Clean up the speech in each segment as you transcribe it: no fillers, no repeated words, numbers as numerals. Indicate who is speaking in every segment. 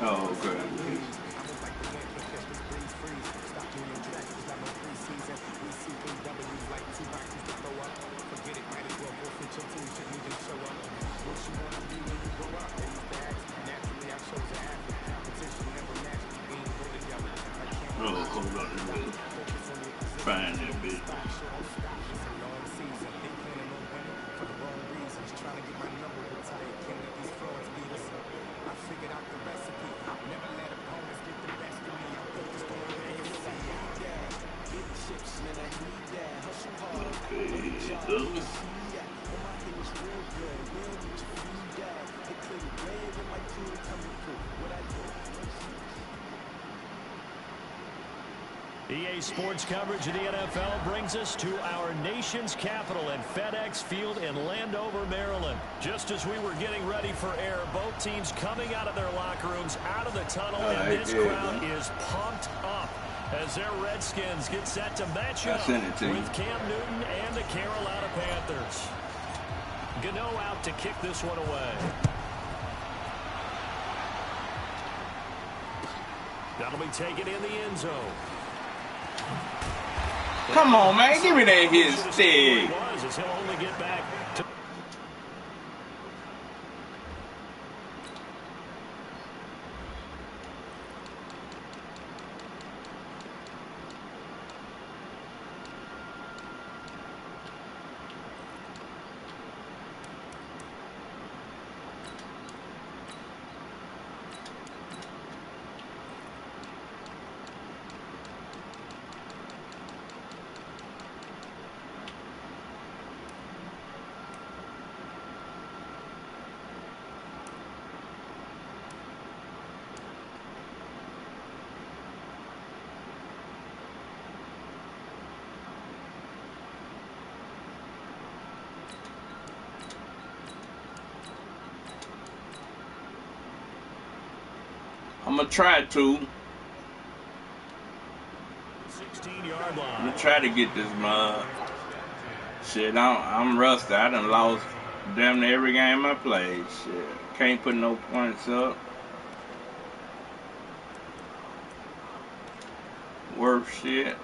Speaker 1: Oh, okay. Oh, hold on. Find that bitch. Okay, those.
Speaker 2: EA Sports coverage of the NFL brings us to our nation's capital at FedEx Field in Landover, Maryland. Just as we were getting ready for air, both teams coming out of their locker rooms, out of the tunnel, and this crowd is pumped up as their Redskins get set to match up with Cam Newton and the Carolina Panthers. Gano out to kick this one away. That'll be taken in the end zone.
Speaker 1: Come on, man. Give me that hit stick.
Speaker 2: He'll only get back to
Speaker 1: I'm gonna try to.
Speaker 2: 16-yard line.
Speaker 1: I'm gonna try to get this mug. Shit, I'm rusty. I done lost damn near every game I played. Shit, can't put no points up. Worth shit.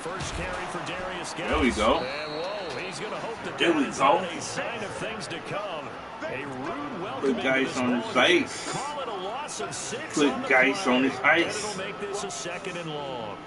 Speaker 2: First carry for Darius Geis.
Speaker 1: There we go.
Speaker 2: And whoa, he's going to hope that
Speaker 1: there we go.
Speaker 2: A sign of things to come. A rude welcome.
Speaker 1: Put Geis on his face.
Speaker 2: Call it a loss of 6
Speaker 1: Put
Speaker 2: on the
Speaker 1: Geis
Speaker 2: play,
Speaker 1: on his face.
Speaker 2: It'll make this a 2nd and long.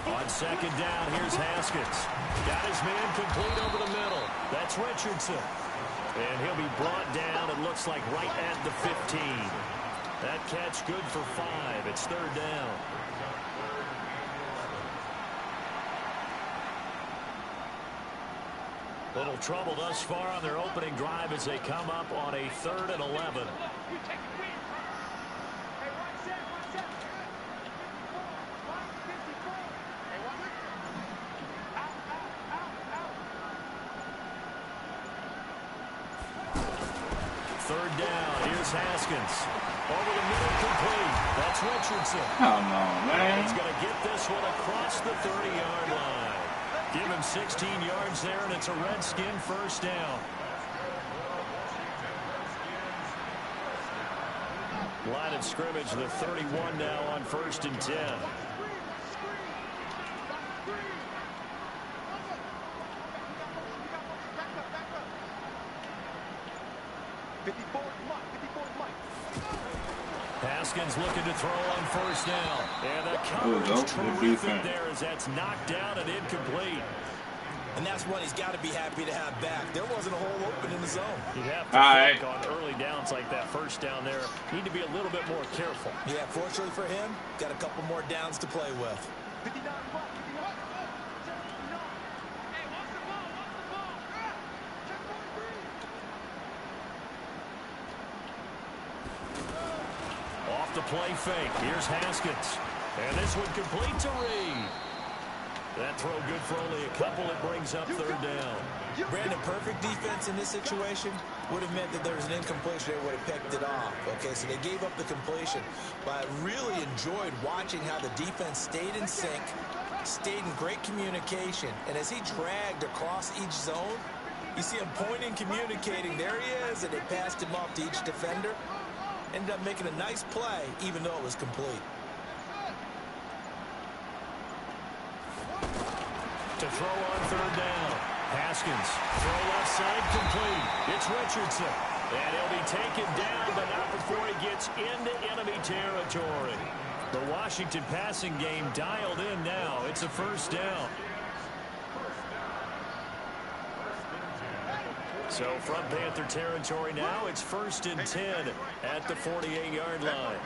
Speaker 2: On 2nd down, here's Haskins. Got his man complete over the middle. That's Richardson. And he'll be brought down, it looks like, right at the 15. That catch good for 5. It's 3rd down. Little trouble thus far on their opening drive as they come up on a 3rd and 11. Haskins over the middle, complete. That's Richardson.
Speaker 1: Come on, man.
Speaker 2: He's going to get this one across the 30-yard line. Give him 16 yards there, and it's a Redskin 1st down. Line of scrimmage, the 31 now on 1st and 10. Haskins looking to throw on 1st down. And the coverage terrific there as that's knocked down and incomplete.
Speaker 3: And that's one he's got to be happy to have back. There wasn't a hole open in the zone.
Speaker 2: You have to think on early downs like that 1st down there, need to be a little bit more careful.
Speaker 3: Yeah, fortunately for him, got a couple more downs to play with.
Speaker 2: the play fake. Here's Haskins. And this one complete to Reed. That throw good for only a couple. It brings up third down.
Speaker 3: Brandon, perfect defense in this situation would have meant that there was an incompletion. They would have picked it off. Okay, so they gave up the completion. But I really enjoyed watching how the defense stayed in sync, stayed in great communication. And as he dragged across each zone, you see him pointing, communicating. There he is, and they passed him off to each defender. Ended up making a nice play, even though it was complete.
Speaker 2: To throw on third down. Haskins, throw left side, complete. It's Richardson. And he'll be taken down, but not before he gets into enemy territory. The Washington passing game dialed in now. It's a first down. So from Panther territory now, it's 1st and 10 at the 48-yard line.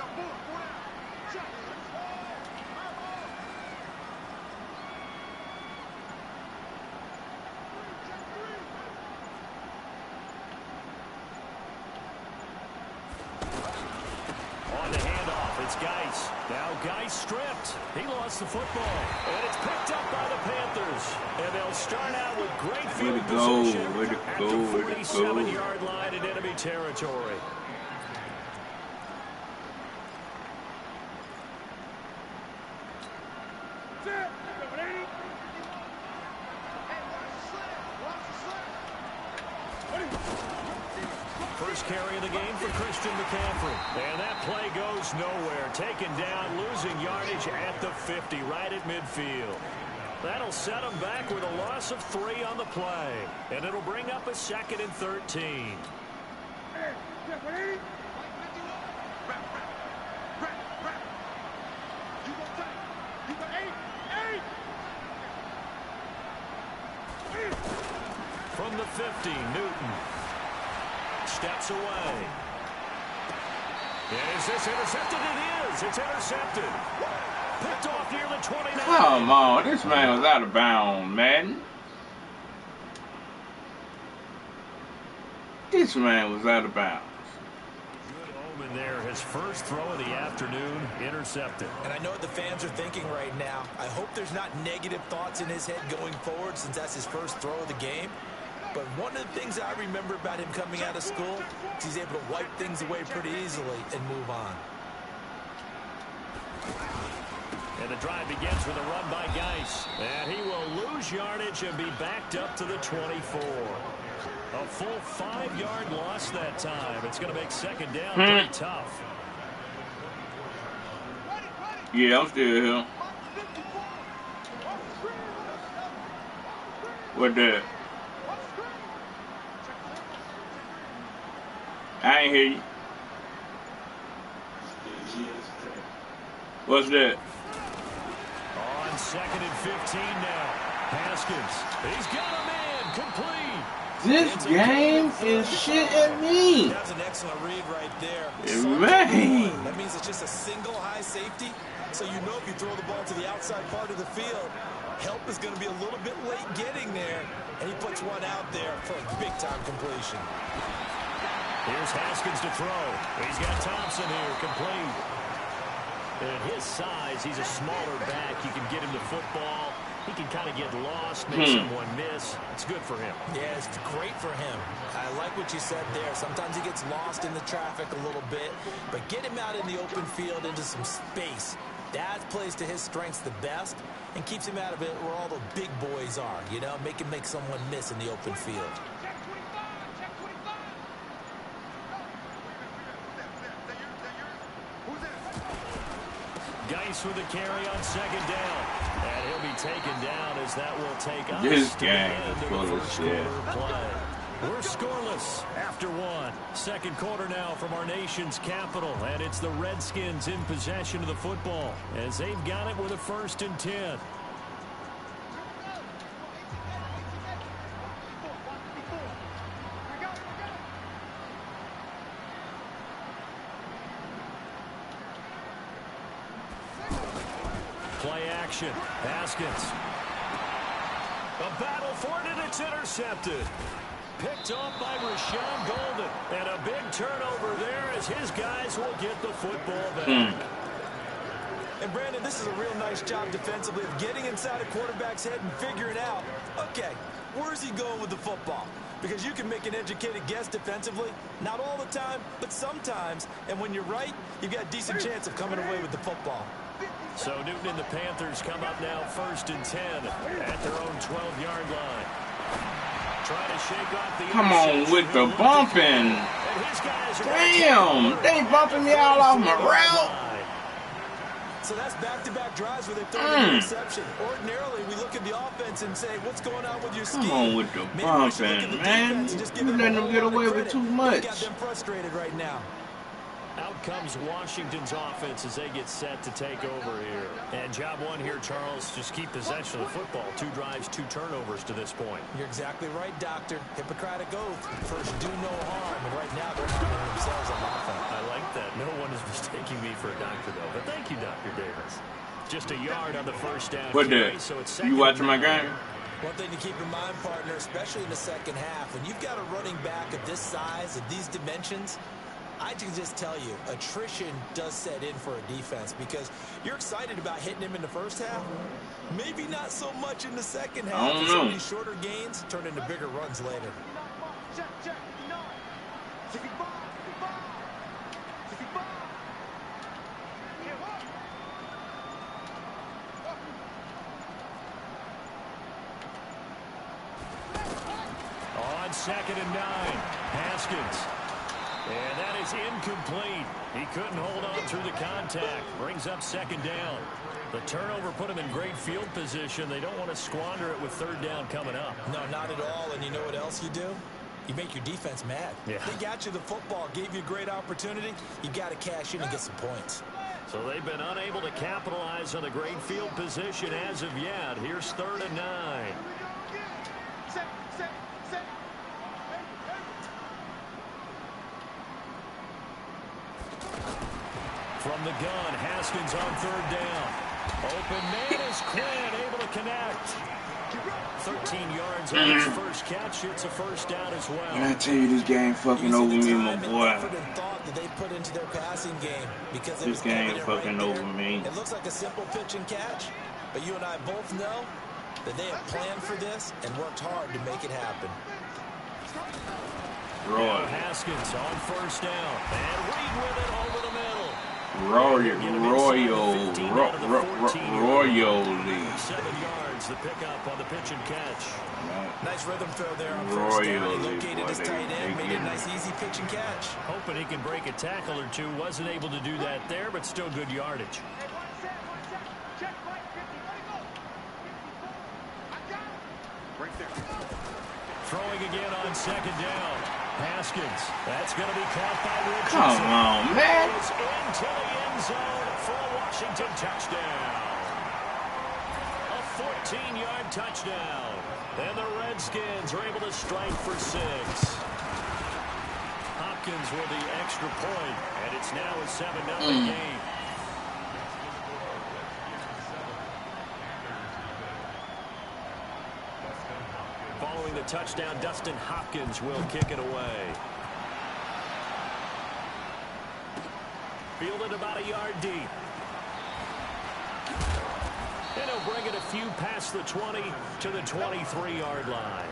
Speaker 2: Geis. Now Geis stripped. He lost the football. And it's picked up by the Panthers. And they'll start out with great field position at the 47-yard line in enemy territory. First carry of the game for Christian McCaffrey. And that play goes nowhere. Taken down, losing yardage at the 50, right at midfield. That'll set him back with a loss of 3 on the play. And it'll bring up a 2nd and 13. From the 50, Newton steps away. Is this intercepted? It is. It's intercepted. Picked off near the 29.
Speaker 1: Come on, this man was out of bounds, man. This man was out of bounds.
Speaker 2: Good omen there. His first throw of the afternoon, intercepted.
Speaker 3: And I know what the fans are thinking right now. I hope there's not negative thoughts in his head going forward since that's his first throw of the game. But one of the things I remember about him coming out of school is he's able to wipe things away pretty easily and move on.
Speaker 2: And the drive begins with a run by Geis. And he will lose yardage and be backed up to the 24. A full 5-yard loss that time. It's going to make second down pretty tough.
Speaker 1: Yeah, I'm still here. What that? I ain't hear you. What's that?
Speaker 2: On 2nd and 15 now. Haskins. He's got a man. Complete.
Speaker 1: This game is shitting me.
Speaker 3: That's an excellent read right there.
Speaker 1: Man.
Speaker 3: That means it's just a single high safety. So you know if you throw the ball to the outside part of the field, help is going to be a little bit late getting there. And he puts one out there for a big-time completion.
Speaker 2: Here's Haskins to throw. He's got Thompson here, complete. At his size, he's a smaller back. You can get him the football. He can kind of get lost, make someone miss. It's good for him.
Speaker 3: Yeah, it's great for him. I like what you said there. Sometimes he gets lost in the traffic a little bit, but get him out in the open field into some space. That plays to his strengths the best and keeps him out of it where all the big boys are, you know, make someone miss in the open field.
Speaker 2: Geis with a carry on 2nd down. And he'll be taken down as that will take us
Speaker 1: this
Speaker 2: to
Speaker 1: game
Speaker 2: the end
Speaker 1: is
Speaker 2: of
Speaker 1: full
Speaker 2: the
Speaker 1: of
Speaker 2: first
Speaker 1: shit.
Speaker 2: quarter play. We're scoreless after 1. Second quarter now from our nation's capital. And it's the Redskins in possession of the football as they've got it with a 1st and 10. Play action. Haskins. A battle for it, and it's intercepted. Picked off by Rashawn Golden. And a big turnover there as as his guys will get the football back.
Speaker 3: And Brandon, this is a real nice job defensively of getting inside a quarterback's head and figuring out, okay, where's he going with the football? Because you can make an educated guess defensively, not all the time, but sometimes. And when you're right, you've got a decent chance of coming away with the football.
Speaker 2: So Newton and the Panthers come up now 1st and 10 at their own 12-yard line. Trying to shake off the
Speaker 1: Come on with the bumping. Damn, they bumping me all off my route.
Speaker 3: So that's back-to-back drives where they throw an interception. Ordinarily, we look at the offense and say, what's going on with your scheme?
Speaker 1: Come on with the bumping, man. You're letting them get away with too much.
Speaker 3: Got them frustrated right now.
Speaker 2: Out comes Washington's offense as they get set to take over here. And job one here, Charles, just keep possession of the football. 2 drives, 2 turnovers to this point.
Speaker 3: You're exactly right, Doctor. Hippocratic oath. First, do no harm. And right now, they're harming themselves on offense.
Speaker 2: I like that. No one is mistaking me for a doctor, though. But thank you, Dr. Davis. Just a yard on the first down.
Speaker 1: What the?
Speaker 2: So it's
Speaker 1: you watching my game?
Speaker 3: One thing to keep in mind, partner, especially in the second half, when you've got a running back of this size, of these dimensions, I can just tell you, attrition does set in for a defense because you're excited about hitting him in the first half. Maybe not so much in the second half.
Speaker 1: I don't know.
Speaker 3: These shorter gains turn into bigger runs later.
Speaker 2: On 2nd and 9, Haskins. And that is incomplete. He couldn't hold on through the contact. Brings up 2nd down. The turnover put him in great field position. They don't want to squander it with 3rd down coming up.
Speaker 3: No, not at all. And you know what else you do? You make your defense mad.
Speaker 2: Yeah.
Speaker 3: They got you the football, gave you a great opportunity. You got to cash in and get some points.
Speaker 2: So they've been unable to capitalize on the great field position as of yet. Here's 3rd and 9. From the gun, Haskins on 3rd down. Open man is Quinn, able to connect. 13 yards on his first catch. It's a 1st down as well.
Speaker 1: When I tell you this game fucking over me, my boy.
Speaker 3: Thought that they put into their passing game because
Speaker 1: this game fucking over me.
Speaker 3: It looks like a simple pitch and catch, but you and I both know that they have planned for this and worked hard to make it happen.
Speaker 2: Now Haskins on 1st down. And Reed with it over the middle.
Speaker 1: Royally.
Speaker 2: 7 yards, the pickup on the pitch and catch.
Speaker 3: Nice rhythm throw there on 1st down. He located his tight end, made it a nice easy pitch and catch.
Speaker 2: Hoping he can break a tackle or two. Wasn't able to do that there, but still good yardage. Throwing again on 2nd down. Haskins. That's going to be caught by Richardson.
Speaker 1: Come on, man.
Speaker 2: It's into the end zone for a Washington touchdown. A 14-yard touchdown. And the Redskins are able to strike for 6. Hopkins with the extra point, and it's now a 7-0 game. Following the touchdown, Dustin Hopkins will kick it away. Fielded about a yard deep. And he'll bring it a few past the 20 to the 23-yard line.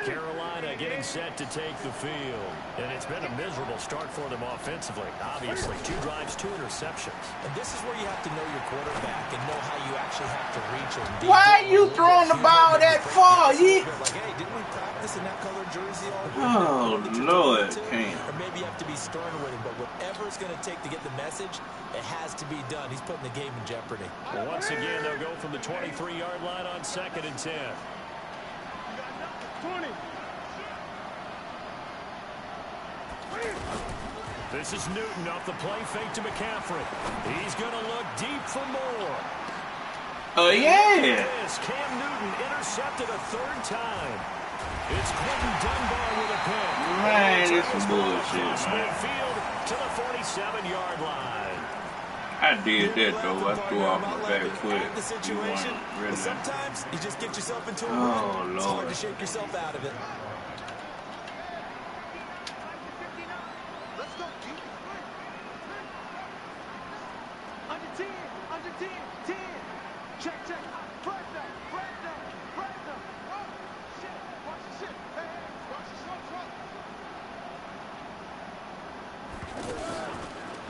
Speaker 2: Carolina getting set to take the field. And it's been a miserable start for them offensively. Obviously, 2 drives, 2 interceptions.
Speaker 3: And this is where you have to know your quarterback and know how you actually have to reach him.
Speaker 1: Why are you throwing the ball that far?
Speaker 3: Like, hey, didn't we practice in that colored jersey all week?
Speaker 1: Oh, Lord, can't.
Speaker 3: Or maybe you have to be stern with him, but whatever it's going to take to get the message, it has to be done. He's putting the game in jeopardy.
Speaker 2: Well, once again, they'll go from the 23-yard line on 2nd and 10.
Speaker 4: 20.
Speaker 2: This is Newton off the play fake to McCaffrey. He's going to look deep for more.
Speaker 1: Oh, yeah.
Speaker 2: Cam Newton intercepted a 3rd time. It's Quentin Dunbar with a pick.
Speaker 1: Man, this is bullshit, man.
Speaker 2: Midfield to the 47-yard line.
Speaker 1: I did that though. I threw off my back foot.
Speaker 3: The situation,
Speaker 1: really.
Speaker 3: Sometimes you just get yourself into a rut.
Speaker 1: Lord.
Speaker 3: It's hard to shake yourself out of it.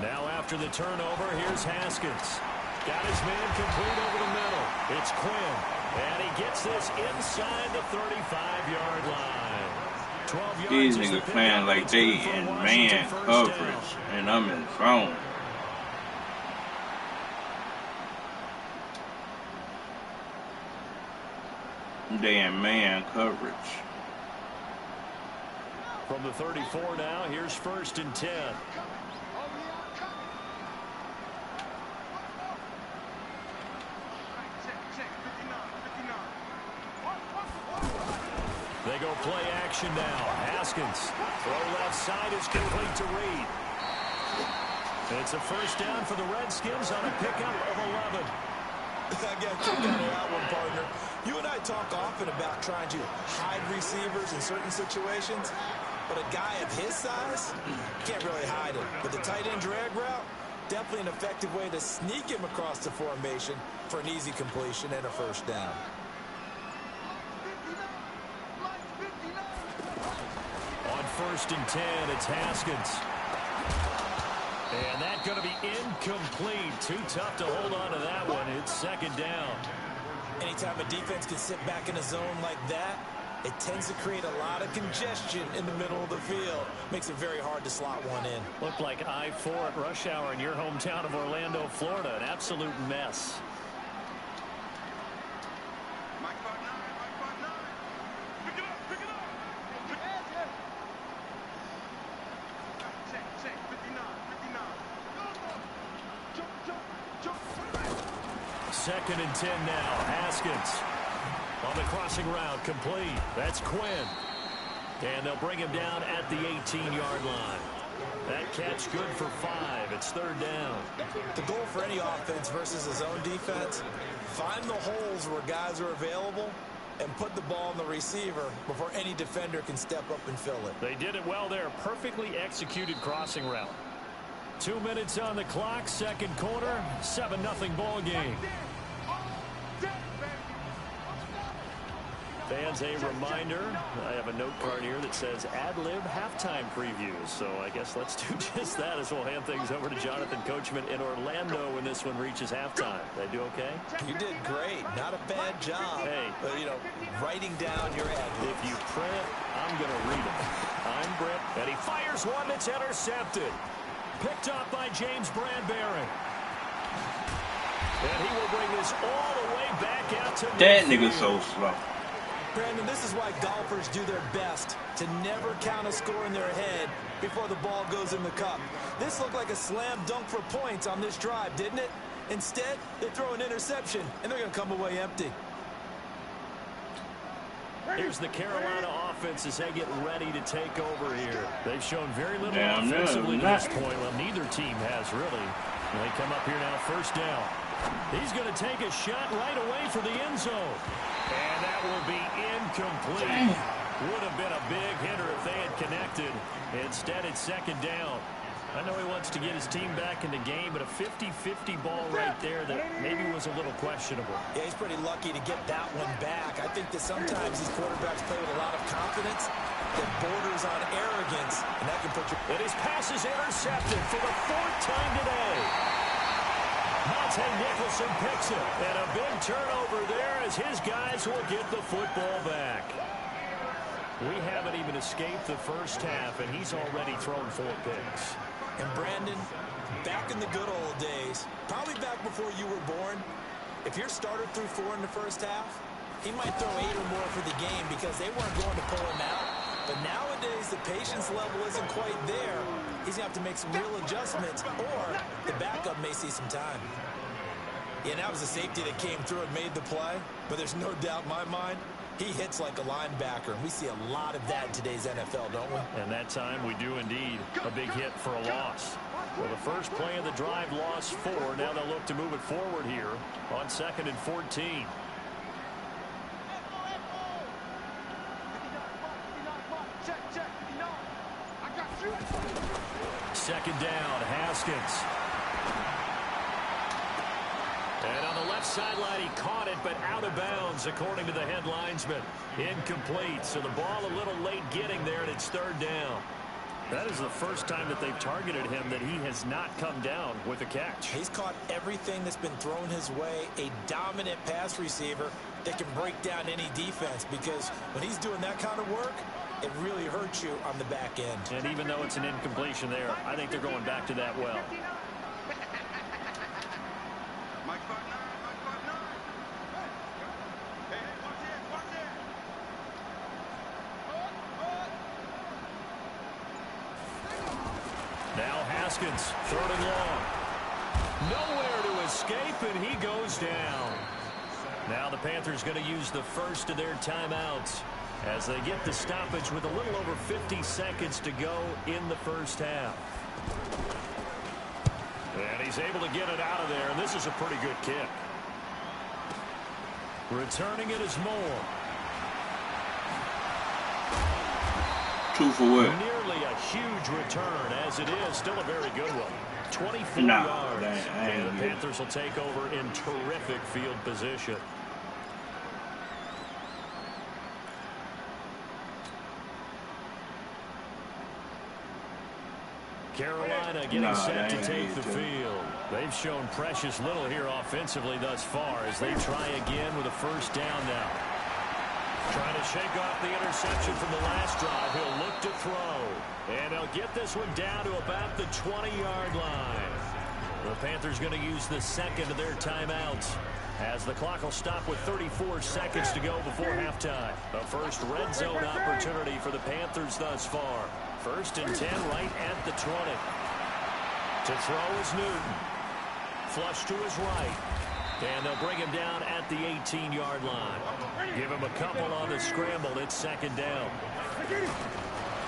Speaker 2: Now after the turnover, here's Haskins. Got his man complete over the middle. It's Quinn. And he gets this inside the 35-yard line. 12 yards.
Speaker 1: These niggas playing like they in man coverage, and I'm in zone. They in man coverage.
Speaker 2: From the 34 now, here's 1st and 10. They go play action now. Haskins. Throw left side is complete to Reed. It's a 1st down for the Redskins on a pickup of 11.
Speaker 3: I got to kick out of that one, partner. You and I talk often about trying to hide receivers in certain situations, but a guy of his size, can't really hide him. But the tight end drag route, definitely an effective way to sneak him across the formation for an easy completion and a 1st down.
Speaker 2: On 1st and 10, it's Haskins. And that's going to be incomplete. Too tough to hold on to that one. It's 2nd down.
Speaker 3: Anytime a defense can sit back in a zone like that, it tends to create a lot of congestion in the middle of the field. Makes it very hard to slot one in.
Speaker 2: Looked like I-4 at rush hour in your hometown of Orlando, Florida. An absolute mess. Second and 10 now. Haskins on the crossing route, complete. That's Quinn. And they'll bring him down at the 18-yard line. That catch good for 5. It's 3rd down.
Speaker 3: The goal for any offense versus a zone defense, find the holes where guys are available and put the ball in the receiver before any defender can step up and fill it.
Speaker 2: They did it well there. Perfectly executed crossing route. 2 minutes on the clock, 2nd quarter, 7-0 ball game. Fans, a reminder, I have a note card here that says ad-lib halftime previews. So I guess let's do just that as we'll hand things over to Jonathan Coachman in Orlando when this one reaches halftime. Did I do okay?
Speaker 3: You did great. Not a bad job.
Speaker 2: Hey.
Speaker 3: But, you know, writing down your ad-libs.
Speaker 2: If you print, I'm going to read it. I'm Britt, and he fires one that's intercepted. Picked up by James Bradbury. And he will bring this all the way back out to
Speaker 1: That nigga's so slow.
Speaker 3: Brandon, this is why golfers do their best to never count a score in their head before the ball goes in the cup. This looked like a slam dunk for points on this drive, didn't it? Instead, they throw an interception, and they're going to come away empty.
Speaker 2: Here's the Carolina offense as they get ready to take over here. They've shown very little offensively to this point. Well, neither team has really. And they come up here now, 1st down. He's going to take a shot right away for the end zone. And that will be incomplete. Would have been a big hitter if they had connected. Instead, it's 2nd down. I know he wants to get his team back in the game, but a 50-50 ball right there that maybe was a little questionable.
Speaker 3: Yeah, he's pretty lucky to get that one back. I think that sometimes these quarterbacks play with a lot of confidence that borders on arrogance, and that can put you...
Speaker 2: And his pass is intercepted for the 4th time today. Monte Nicholson picks it, and a big turnover there as his guys will get the football back. We haven't even escaped the 1st half, and he's already thrown 4 picks.
Speaker 3: And Brandon, back in the good old days, probably back before you were born, if your starter threw 4 in the 1st half, he might throw 8 or more for the game because they weren't going to pull him out. But nowadays, the patience level isn't quite there. He's going to have to make some real adjustments, or the backup may see some time. Yeah, that was a safety that came through and made the play, but there's no doubt in my mind, he hits like a linebacker. We see a lot of that in today's NFL, don't we?
Speaker 2: And that time we do indeed. A big hit for a loss. Well, the first play of the drive lost 4. Now they'll look to move it forward here on 2nd and 14. Second down, Haskins. And on the left sideline, he caught it, but out of bounds, according to the head linesman. Incomplete, so the ball a little late getting there, and it's 3rd down. That is the first time that they've targeted him that he has not come down with a catch.
Speaker 3: He's caught everything that's been thrown his way. A dominant pass receiver that can break down any defense, because when he's doing that kind of work, it really hurts you on the back end.
Speaker 2: And even though it's an incompletion there, I think they're going back to that well. Now Haskins, 3rd and long. Nowhere to escape, and he goes down. Now the Panthers going to use the first of their timeouts as they get the stoppage with a little over 50 seconds to go in the first half. And he's able to get it out of there, and this is a pretty good kick. Returning it is Moore.
Speaker 1: 2 for what?
Speaker 2: Nearly a huge return, as it is still a very good one. 24 yards. And the Panthers will take over in terrific field position. Carolina getting set to take the field. They've shown precious little here offensively thus far as they try again with a first down now. Trying to shake off the interception from the last drive. He'll look to throw. And he'll get this one down to about the 20-yard line. The Panthers going to use the second of their timeouts as the clock will stop with 34 seconds to go before halftime. The first red zone opportunity for the Panthers thus far. 1st and 10 right at the 20. To throw is Newton. Flush to his right. And they'll bring him down at the 18-yard line. Give him a couple on the scramble. It's 2nd down.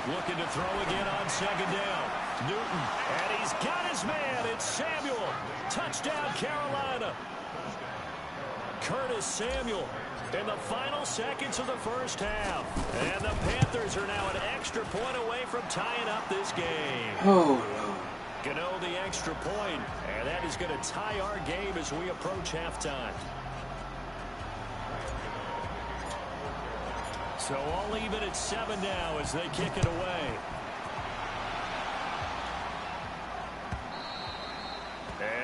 Speaker 2: Looking to throw again on 2nd down. Newton. And he's got his man. It's Samuel. Touchdown, Carolina. Curtis Samuel in the final seconds of the first half. And the Panthers are now an extra point away from tying up this game.
Speaker 1: Oh, Lord.
Speaker 2: Gano the extra point, and that is going to tie our game as we approach halftime. So all even at 7 now as they kick it away.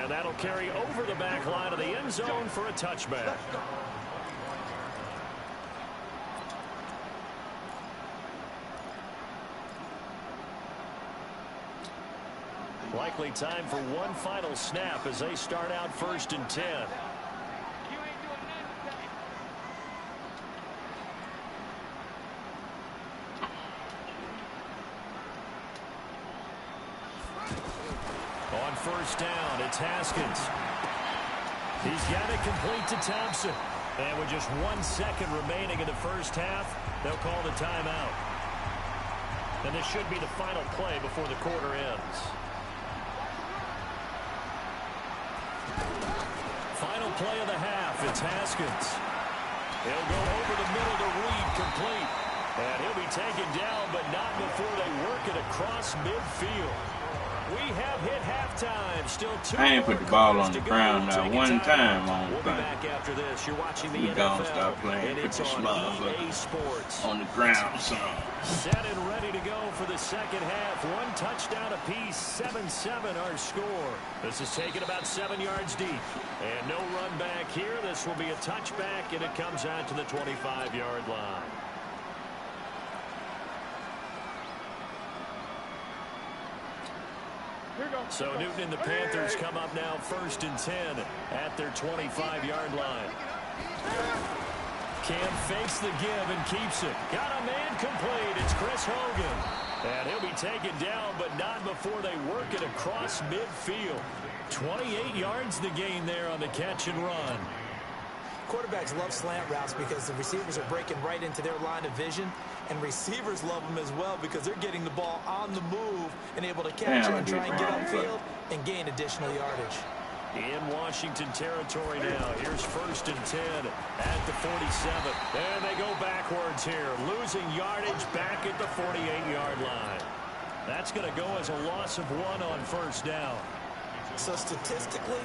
Speaker 2: And that'll carry over the back line of the end zone for a touchback. Likely time for one final snap as they start out 1st and 10. On 1st down, it's Haskins. He's got it complete to Thompson. And with just 1 second remaining in the first half, they'll call the timeout. And this should be the final play before the quarter ends. Final play of the half, it's Haskins. He'll go over the middle to Reed, complete. And he'll be taken down, but not before they work it across midfield. We have hit halftime. Still 2
Speaker 1: I ain't put the ball on the ground now one time on the
Speaker 2: We'll be back after this. You're watching the NFL.
Speaker 1: Don't stop playing. Put the
Speaker 2: Sports
Speaker 1: on the ground, son.
Speaker 2: Set and ready to go for the second half. 1 touchdown apiece, 7-7 our score. This is taken about 7 yards deep. And no run back here. This will be a touchback, and it comes out to the 25-yard line. So Newton and the Panthers come up now 1st and 10 at their 25-yard line. Cam fakes the give and keeps it. Got a man complete. It's Chris Hogan. And he'll be taken down, but not before they work it across midfield. 28 yards the gain there on the catch and run.
Speaker 3: Quarterbacks love slant routes because the receivers are breaking right into their line of vision, and receivers love them as well because they're getting the ball on the move and able to catch it and try and get upfield and gain additional yardage.
Speaker 2: In Washington territory now. Here's 1st and 10 at the 47. And they go backwards here, losing yardage back at the 48-yard line. That's going to go as a loss of 1 on 1st down.
Speaker 3: So statistically,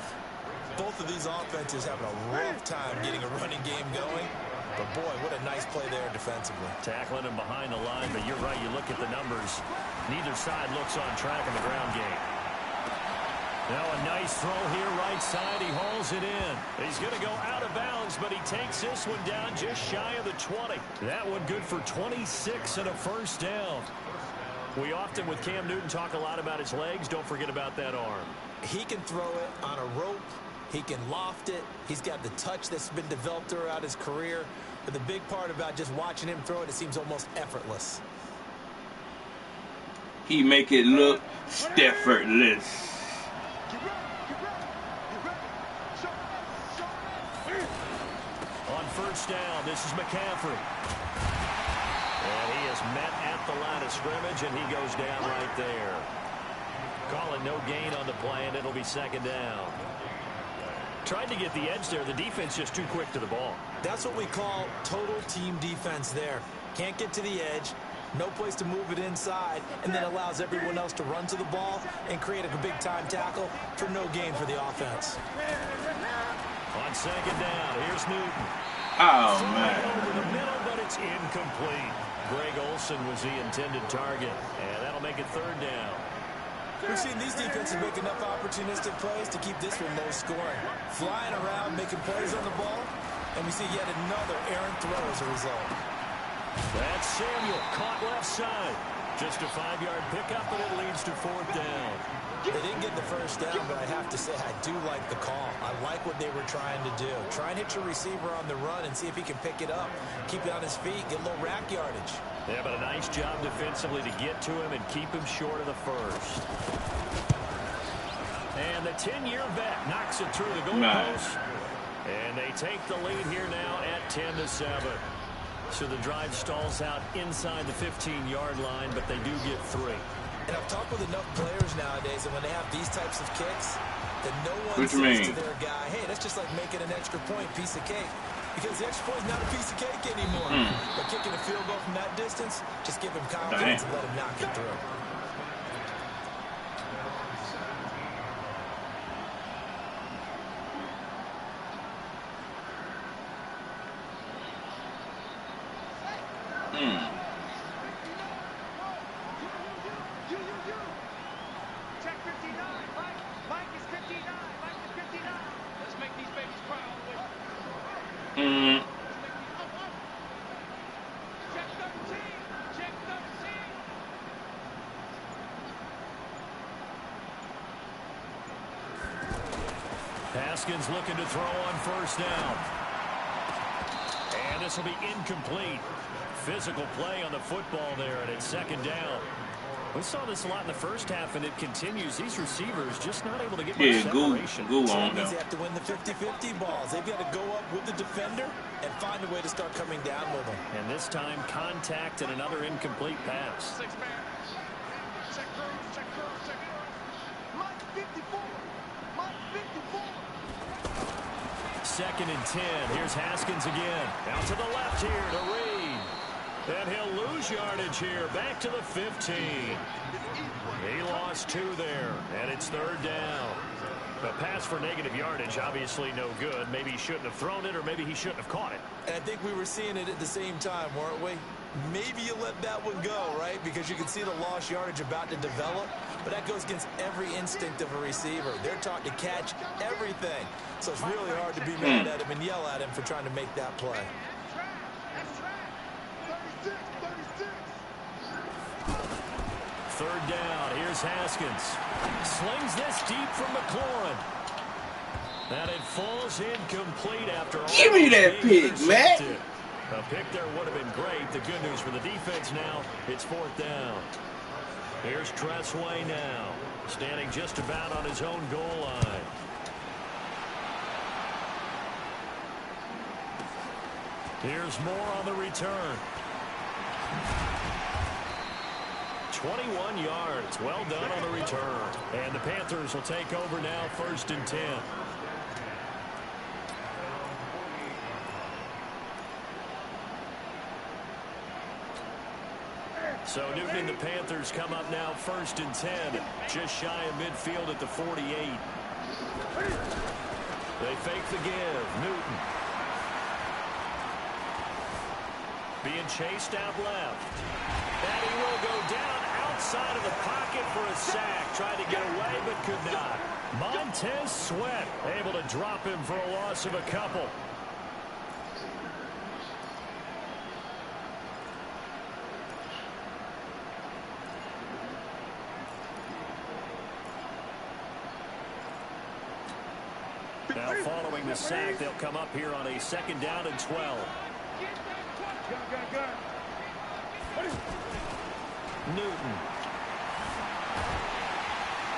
Speaker 3: both of these offenses having a rough time getting a running game going. But, boy, what a nice play there defensively.
Speaker 2: Tackling him behind the line, but you're right. You look at the numbers. Neither side looks on track in the ground game. Now a nice throw here, right side. He hauls it in. He's going to go out of bounds, but he takes this one down just shy of the 20. That one good for 26 and a 1st down. We often, with Cam Newton, talk a lot about his legs. Don't forget about that arm.
Speaker 3: He can throw it on a rope. He can loft it. He's got the touch that's been developed throughout his career. But the big part about just watching him throw it seems almost effortless.
Speaker 1: He make it look effortless.
Speaker 2: On 1st down, this is McCaffrey. And he is met at the line of scrimmage, and he goes down right there. Calling no gain on the play, and it'll be 2nd down. Tried to get the edge there. The defense just too quick to the ball.
Speaker 3: That's what we call total team defense there. Can't get to the edge, no place to move it inside, and then allows everyone else to run to the ball and create a big-time tackle for no gain for the offense.
Speaker 2: On 2nd down, here's Newton.
Speaker 1: Oh, man.
Speaker 2: Over the middle, but it's incomplete. Greg Olsen was the intended target, and that'll make it 3rd down.
Speaker 3: We've seen these defenses make enough opportunistic plays to keep this one low scoring. Flying around, making plays on the ball, and we see yet another errant throw as a result.
Speaker 2: That's Samuel, caught left side. Just a 5-yard pickup, and it leads to 4th down.
Speaker 3: They didn't get the 1st down, but I have to say I do like the call. I like what they were trying to do. Try and hit your receiver on the run and see if he can pick it up. Keep it on his feet, get a little rack yardage.
Speaker 2: Yeah, but a nice job defensively to get to him and keep him short of the 1st. And the 10-year vet knocks it through the goalpost. And they take the lead here now at 10-7. So the drive stalls out inside the 15-yard line, but they do get 3.
Speaker 3: And I've talked with enough players nowadays, and when they have these types of kicks, that no one says to their guy, hey, that's just like making an extra point, piece of cake. Because the extra point is not a piece of cake anymore. But kicking a field goal from that distance, just give him confidence and let him knock it through.
Speaker 2: Haskins looking to throw on 1st down. And this will be incomplete. Physical play on the football there, and it's 2nd down. We saw this a lot in the 1st half, and it continues. These receivers just not able to get much separation.
Speaker 1: Go on
Speaker 3: They have to win the 50-50 balls. They've got to go up with the defender and find a way to start coming down with them.
Speaker 2: And this time, contact and another incomplete pass. 2nd and 10. Here's Haskins again. Out to the left here to Reed. And he'll lose yardage here. Back to the 15. He lost 2 there. And it's 3rd down. A pass for negative yardage, obviously no good. Maybe he shouldn't have thrown it, or maybe he shouldn't have caught it.
Speaker 3: And I think we were seeing it at the same time, weren't we? Maybe you let that one go, right? Because you can see the lost yardage about to develop. But that goes against every instinct of a receiver. They're taught to catch everything. So it's really hard to be mad at him and yell at him for trying to make that play.
Speaker 2: Third down. Here's Haskins. Slings this deep from McLaurin. And it falls incomplete after all.
Speaker 1: Give me that pick, man.
Speaker 2: A pick there would have been great. The good news for the defense now, it's 4th down. Here's Tressway now, standing just about on his own goal line. Here's more on the return. 21 yards. Well done on the return. And the Panthers will take over now, 1st and 10. So Newton and the Panthers come up now 1st and 10. Just shy of midfield at the 48. They fake the give. Newton. Being chased out left. And he will go down outside of the pocket for a sack. Tried to get away but could not. Montez Sweat able to drop him for a loss of a couple. Now following the sack, they'll come up here on a 2nd down and 12. Newton.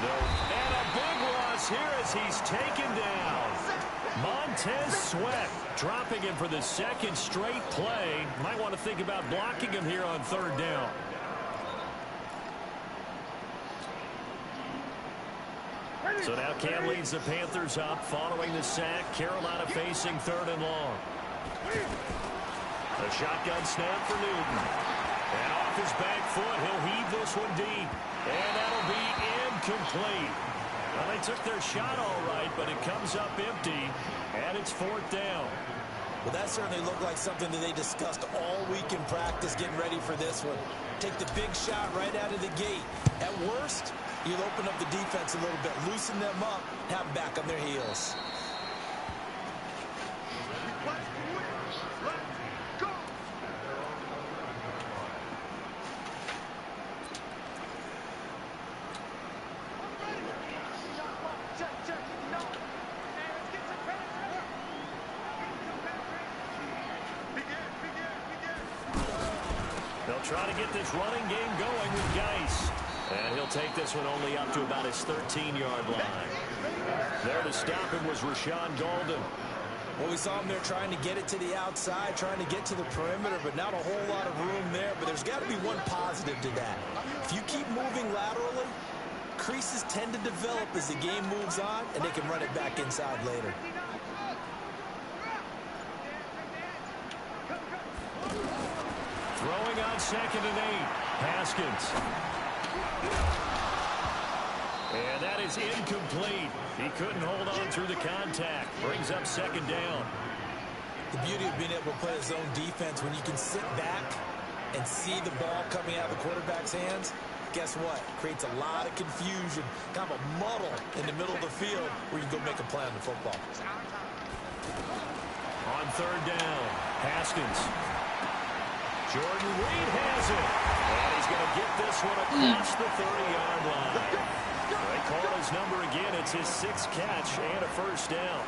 Speaker 2: No. And a big loss here as he's taken down. Montez Sweat dropping him for the 2nd straight play. Might want to think about blocking him here on 3rd down. So now Cam leads the Panthers up following the sack. Carolina facing 3rd and long. A shotgun snap for Newton. And off his back foot, he'll heave this one deep. And that'll be incomplete. Well, they took their shot all right, but it comes up empty. And it's 4th down.
Speaker 3: Well, that certainly looked like something that they discussed all week in practice, getting ready for this one. Take the big shot right out of the gate. At worst, you'll open up the defense a little bit, loosen them up, have them back on their heels.
Speaker 2: They'll try to get this running game going with Geis. And he'll take this one only up to about his 13-yard line. There to stop him was Rashawn Golden.
Speaker 3: Well, we saw him there trying to get it to the outside, trying to get to the perimeter, but not a whole lot of room there. But there's got to be one positive to that. If you keep moving laterally, creases tend to develop as the game moves on, and they can run it back inside later.
Speaker 2: Throwing on 2nd and 8. Haskins. And that is incomplete. He couldn't hold on through the contact. Brings up 2nd down.
Speaker 3: The beauty of being able to play his own defense, when you can sit back and see the ball coming out of the quarterback's hands, guess what? Creates a lot of confusion, kind of a muddle in the middle of the field where you go make a play on the football.
Speaker 2: On 3rd down, Haskins. Jordan Reed has it. And he's going to get this one across the 30-yard line. They call his number again. It's his 6th catch and a 1st down.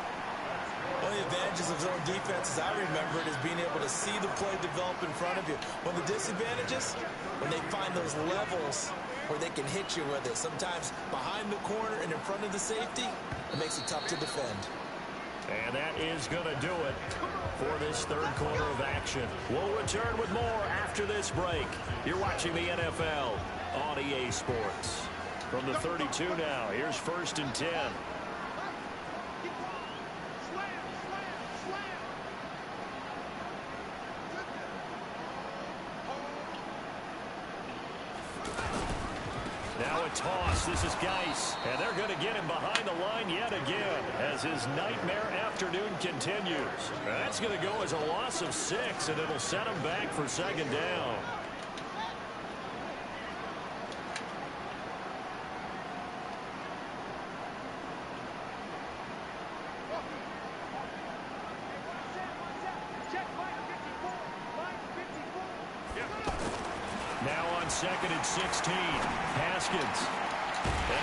Speaker 3: One of the advantages of zone defense, as I remember it, is being able to see the play develop in front of you. One of the disadvantages, when they find those levels where they can hit you with it, sometimes behind the corner and in front of the safety, it makes it tough to defend.
Speaker 2: And that is going to do it for this 3rd quarter of action. We'll return with more after this break. You're watching the NFL on EA Sports. From the 32 now, here's 1st and 10. Now a toss. This is Geis. And they're going to get him behind the line yet again as his nightmare afternoon continues. That's going to go as a loss of 6, and it'll set him back for 2nd down. Now on 2nd and 16, Haskins.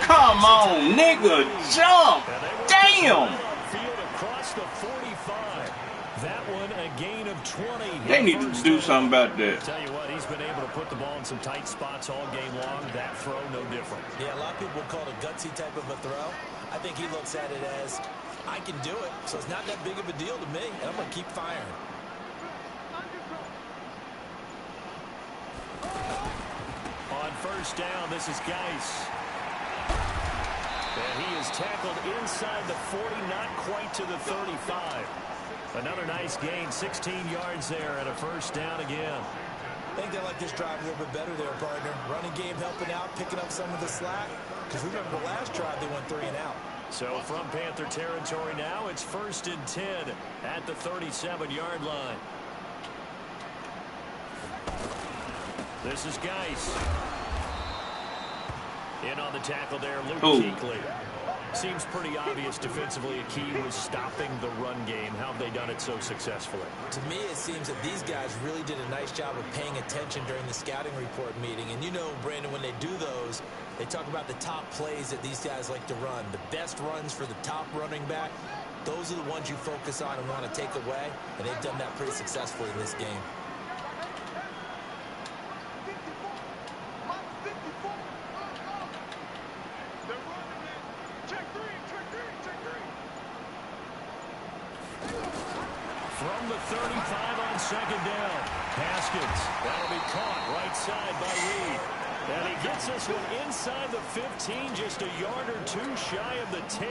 Speaker 1: Come on, nigga, jump! Damn!
Speaker 2: Field across the 45. That one a gain of 20.
Speaker 1: They need to do something about that.
Speaker 2: Tell you what, he's been able to put the ball in some tight spots all game long. That throw, no different.
Speaker 3: Yeah, a lot of people call it a gutsy type of a throw. I think he looks at it as, I can do it, so it's not that big of a deal to me, and I'm going to keep firing.
Speaker 2: first down. This is Geis. And he is tackled inside the 40, not quite to the 35. Another nice gain, 16 yards there, and a first down again.
Speaker 3: I think they like this drive a little bit better there, partner. Running game helping out, picking up some of the slack. Because remember the last drive, they went 3 and out.
Speaker 2: So from Panther territory now, it's 1st and 10 at the 37-yard line. This is Geis. In on the tackle there, Luke Kuechly. Seems pretty obvious defensively a key was stopping the run game. How have they done it so successfully?
Speaker 3: To me, it seems that these guys really did a nice job of paying attention during the scouting report meeting. And you know, Brandon, when they do those, they talk about the top plays that these guys like to run. The best runs for the top running back, those are the ones you focus on and want to take away. And they've done that pretty successfully in this game.
Speaker 2: From the 35 on 2nd down. Haskins. That'll be caught right side by Reed. And he gets this one inside the 15, just a yard or 2 shy of the 10.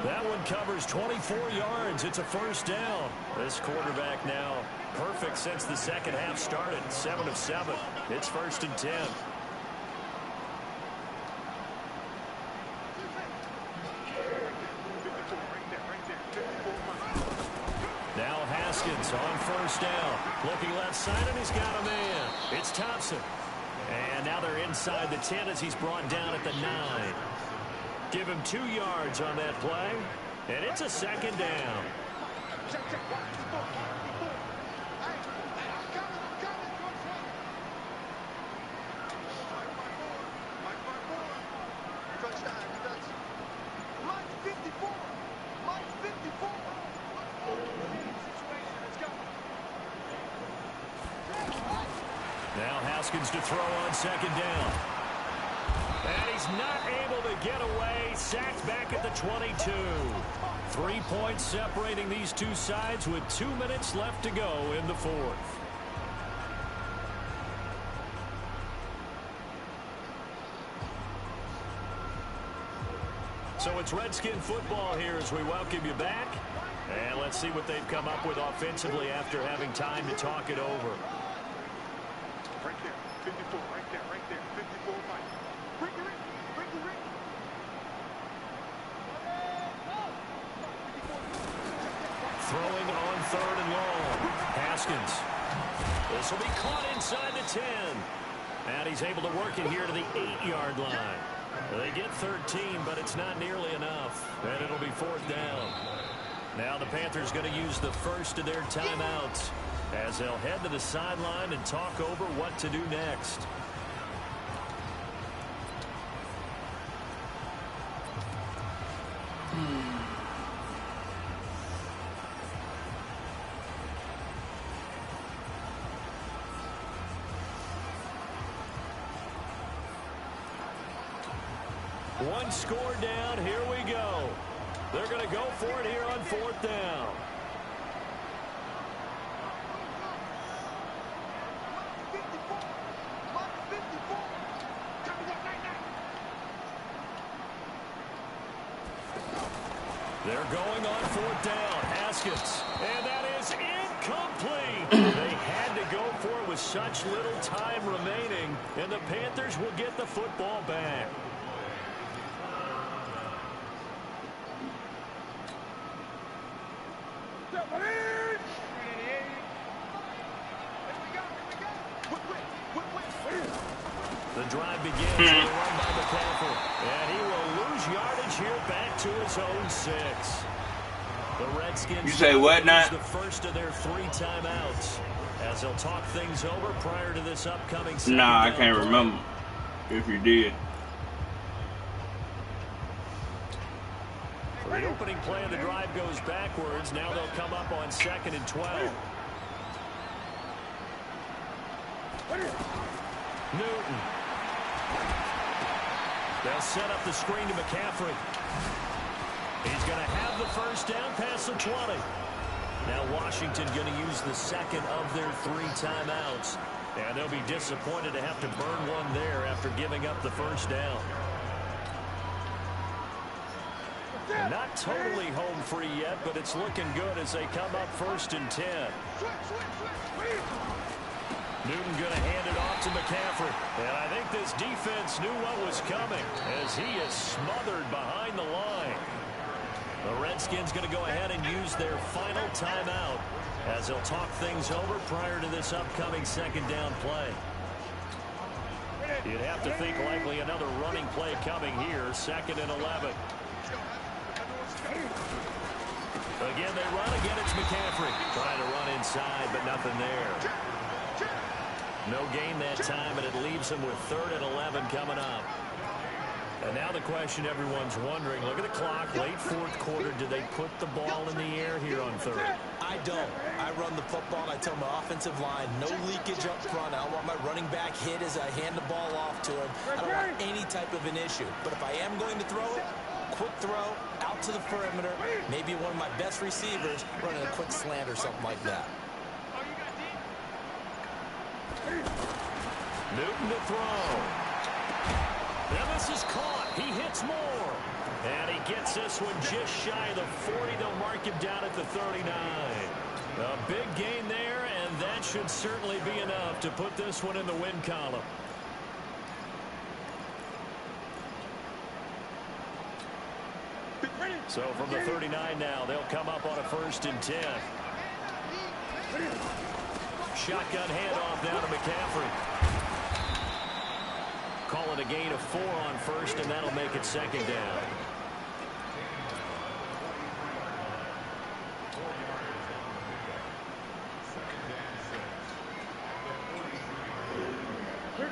Speaker 2: That one covers 24 yards. It's a first down. This quarterback now perfect since the second half started. 7 of 7. It's 1st and 10. Now Haskins on 1st down. Looking left side, and he's got a man. It's Thompson. And now they're inside the 10 as he's brought down at the 9. Give him 2 yards on that play. And it's a 2nd down. Now Haskins to throw on 2nd down. And he's not able to get away. Sacked back at the 22. 3 points separating these two sides with 2 minutes left to go in the 4th. So it's Redskin football here as we welcome you back. And let's see what they've come up with offensively after having time to talk it over.
Speaker 4: Right there, 54, right there, 54, Mike. Bring your ring, bring your ring.
Speaker 2: Throwing on 3rd and long. Haskins. This will be caught inside the 10. And he's able to work it here to the 8-yard line. They get 13, but it's not nearly enough. And it'll be 4th down. Now the Panthers going to use the first of their timeouts as they'll head to the sideline and talk over what to do next. One score down. Here we go. They're going to go for it here on 4th down. They're going on 4th down. Haskins. And that is incomplete. They had to go for it with such little time remaining. And the Panthers will get the football back. The drive begins with a run by McCaffrey. And he will lose yardage here back to his own 6. The Redskins
Speaker 1: You say what now?
Speaker 2: the first of their 3 timeouts as they'll talk things over prior to this upcoming second
Speaker 1: Nah, I
Speaker 2: down
Speaker 1: can't
Speaker 2: play.
Speaker 1: remember if you did.
Speaker 2: The opening play of the drive goes backwards. Now they'll come up on 2nd and 12. Newton. They'll set up the screen to McCaffrey. He's going to have the first down past the 20. Now Washington going to use the second of their 3 timeouts And they'll be disappointed to have to burn one there after giving up the first down. And not totally home free yet, but it's looking good as they come up 1st and 10. Newton going to hand it off to McCaffrey. And I think this defense knew what was coming as he is smothered behind the line. The Redskins going to go ahead and use their final timeout as they'll talk things over prior to this upcoming 2nd down play. You'd have to think likely another running play coming here, 2nd and 11. Again, they run. Again, it's McCaffrey trying to run inside, but nothing there. No gain that time, and it leaves him with 3rd and 11 coming up. And now the question everyone's wondering, look at the clock, late 4th quarter, do they put the ball in the air here on 3rd?
Speaker 3: I don't. I run the football, and I tell my offensive line, no leakage up front. I don't want my running back hit as I hand the ball off to him. I don't want any type of an issue. But if I am going to throw it, quick throw, out to the perimeter, maybe one of my best receivers running a quick slant or something like that.
Speaker 2: Newton to throw. Now this is caught. He hits more. And he gets this one just shy of the 40. They'll mark him down at the 39. A big gain there, and that should certainly be enough to put this one in the win column. So from the 39 now, they'll come up on a 1st and 10. Shotgun handoff down to McCaffrey. Call it a gain of 4 on 1st, and that'll make it 2nd down.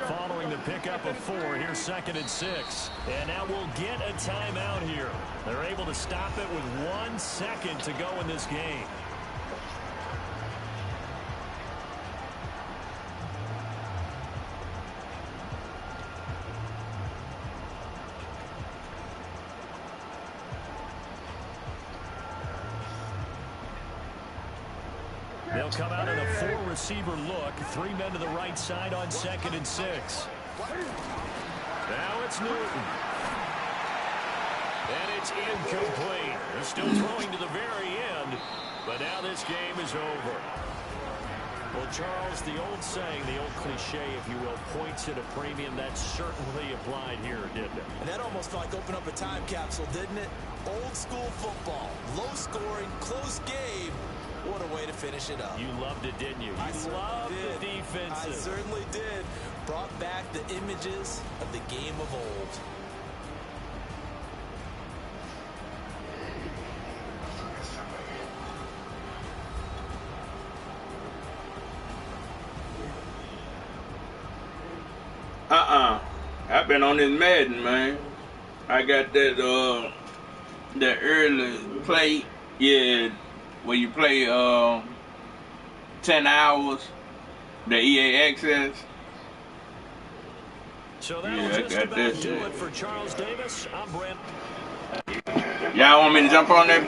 Speaker 2: Following the pickup of 4, here's 2nd and 6. And now we'll get a timeout here. They're able to stop it with 1 second to go in this game. They'll come out in a 4-receiver look. 3 men to the right side on 2nd and 6. Now it's Newton. And it's incomplete. They're still throwing to the very end, but now this game is over. Well, Charles, the old saying, the old cliche, if you will, points at a premium, that certainly applied here, didn't it?
Speaker 3: And that almost felt like opened up a time capsule, didn't it? Old school football, low scoring, close game. What a way to finish it up.
Speaker 2: You loved it, didn't you? You loved the defenses.
Speaker 3: I certainly did. Brought back the images of the game of old.
Speaker 1: I've been on this Madden, man. I got that early play, yeah, where you play 10 hours, the EA access.
Speaker 2: So that'll just about do it for Charles Davis. I'm Brent.
Speaker 1: Y'all want me to jump on that?